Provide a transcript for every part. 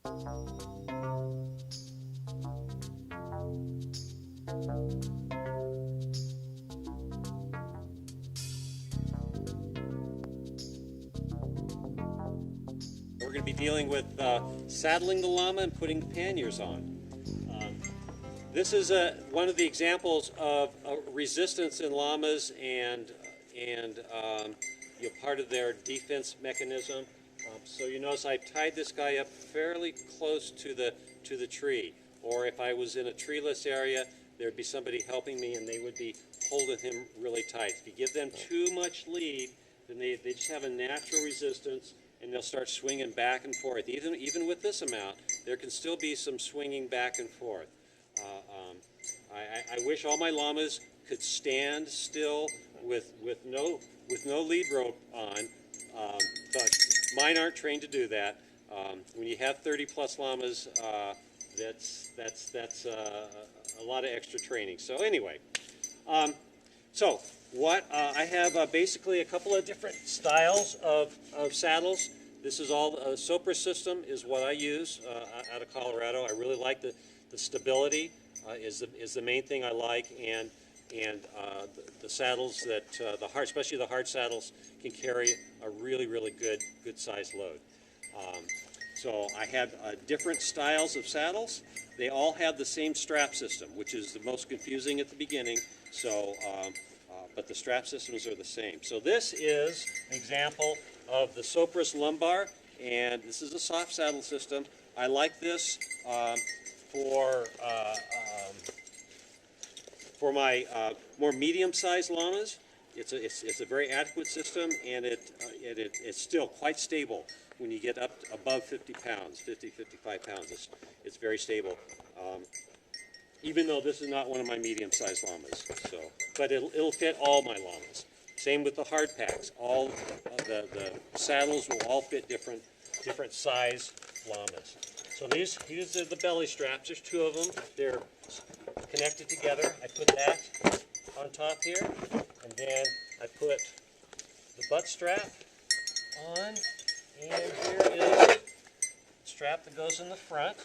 We're going to be dealing with saddling the llama and putting panniers on. This is one of the examples of resistance in llamas and part of their defense mechanism. So you notice I tied this guy up fairly close to the tree, or if I was in a treeless area, there'd be somebody helping me and they would be holding him really tight. If you give them too much lead, then they just have a natural resistance and they'll start swinging back and forth. Even with this amount, there can still be some swinging back and forth. I wish all my llamas could stand still with no lead rope on, but mine aren't trained to do that. When you have 30 plus llamas, that's a lot of extra training. So anyway, I have basically a couple of different styles of saddles. This is all Sopra system is what I use out of Colorado. I really like the stability is the main thing I like, and the saddles that especially the hard saddles can carry a really good size load. So I have different styles of saddles. They all have the same strap system, which is the most confusing at the beginning. So, but the strap systems are the same. So this is an example of the Sopris lumbar, and this is a soft saddle system. I like this for my more medium-sized llamas. It's a very adequate system, and it's still quite stable when you get up above 50 pounds, 55 pounds. It's very stable. Even though this is not one of my medium-sized llamas, but it'll fit all my llamas. Same with the hard packs. All the saddles will all fit different size llamas. So these are the belly straps. There's two of them. They're connected together. I put that on top here, and then I put the butt strap on, and here is the strap that goes in the front.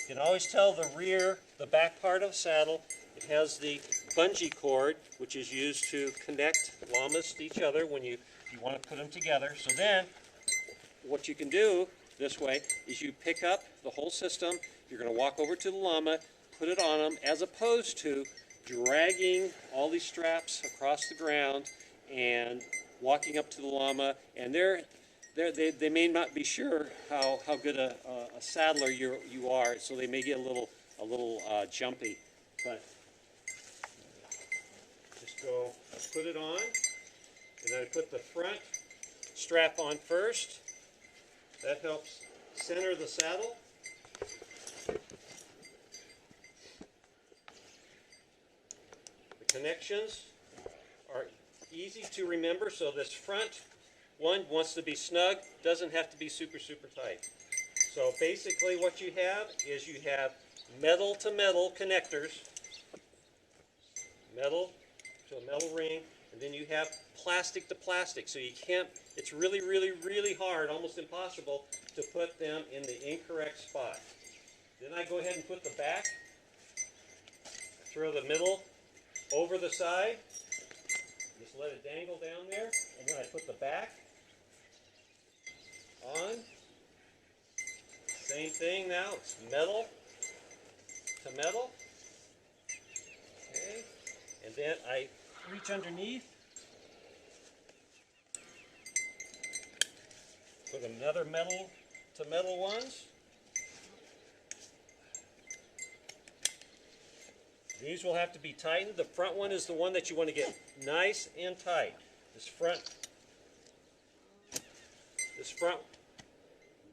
You can always tell the back part of the saddle. It has the bungee cord, which is used to connect llamas to each other when you want to put them together. So then, what you can do this way is you pick up the whole system. You're going to walk over to the llama, put it on them, as opposed to dragging all these straps across the ground and walking up to the llama. And they may not be sure how good a saddler you are, so they may get a little jumpy. But just go put it on, and then I put the front strap on first. That helps center the saddle. The connections are easy to remember, so this front one wants to be snug, doesn't have to be super tight. So basically what you have is you have metal to metal connectors, metal to a metal ring, and then you have plastic to plastic. So you can't, it's really hard, almost impossible, to put them in the incorrect spot. Then I go ahead and put the back, throw the middle over the side, just let it dangle down there, and then I put the back on. Same thing now, it's metal to metal. Okay, and then I reach underneath, put another metal to metal ones. These will have to be tightened. The front one is the one that you want to get nice and tight. This front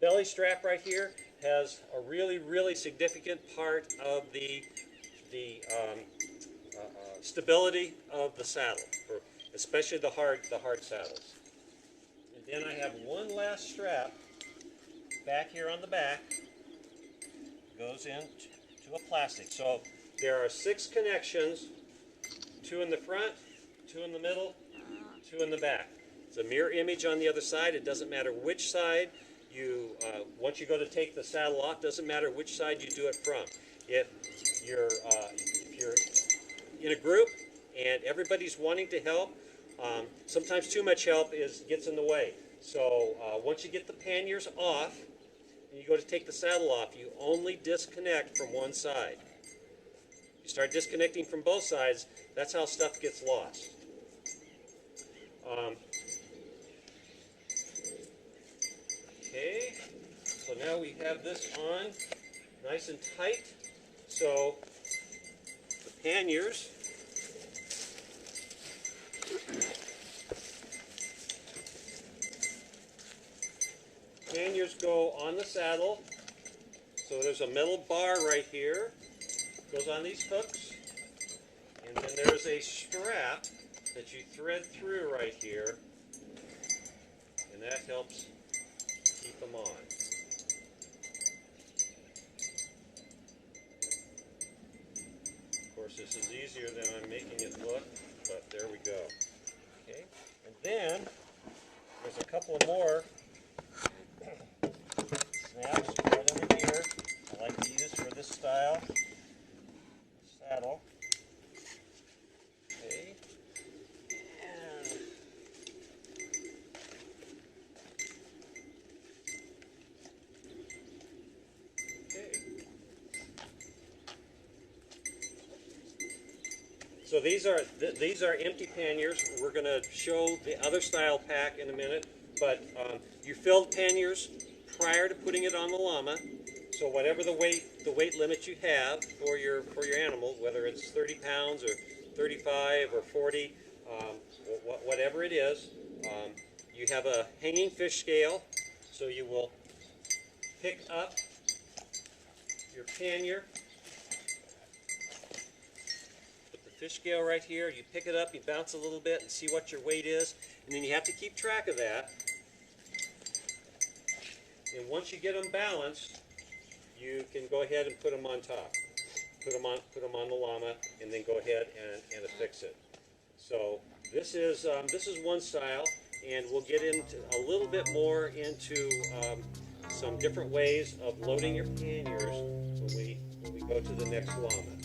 belly strap right here has a really significant part of the stability of the saddle, especially the hard saddles. And then I have one last strap back here on the back. Goes into a plastic. So there are 6 connections, 2 in the front, 2 in the middle, 2 in the back. It's a mirror image on the other side. It doesn't matter which side once you go to take the saddle off, doesn't matter which side you do it from. If you're in a group and everybody's wanting to help, sometimes too much help gets in the way. So once you get the panniers off and you go to take the saddle off, you only disconnect from one side. You start disconnecting from both sides, that's how stuff gets lost. Okay, so now we have this on nice and tight. So the panniers go on the saddle. So there's a metal bar right here, goes on these hooks, and then there's a strap that you thread through right here, and that helps keep them on. Of course, this is easier than I'm making it look, but there we go. Okay, and then there's a couple more snaps right over here I like to use for this style saddle. Okay, and okay. So these are empty panniers. We're going to show the other style pack in a minute, but you filled panniers prior to putting it on the llama. So whatever the weight limit you have for your animal, whether it's 30 pounds or 35 or 40, whatever it is, you have a hanging fish scale. So you will pick up your pannier, put the fish scale right here. You pick it up, you bounce a little bit and see what your weight is, and then you have to keep track of that. And once you get them balanced, you can go ahead and put them on top. Put them on the llama, and then go ahead and affix it. So this is one style, and we'll get into a little bit more into some different ways of loading your panniers when we go to the next llama.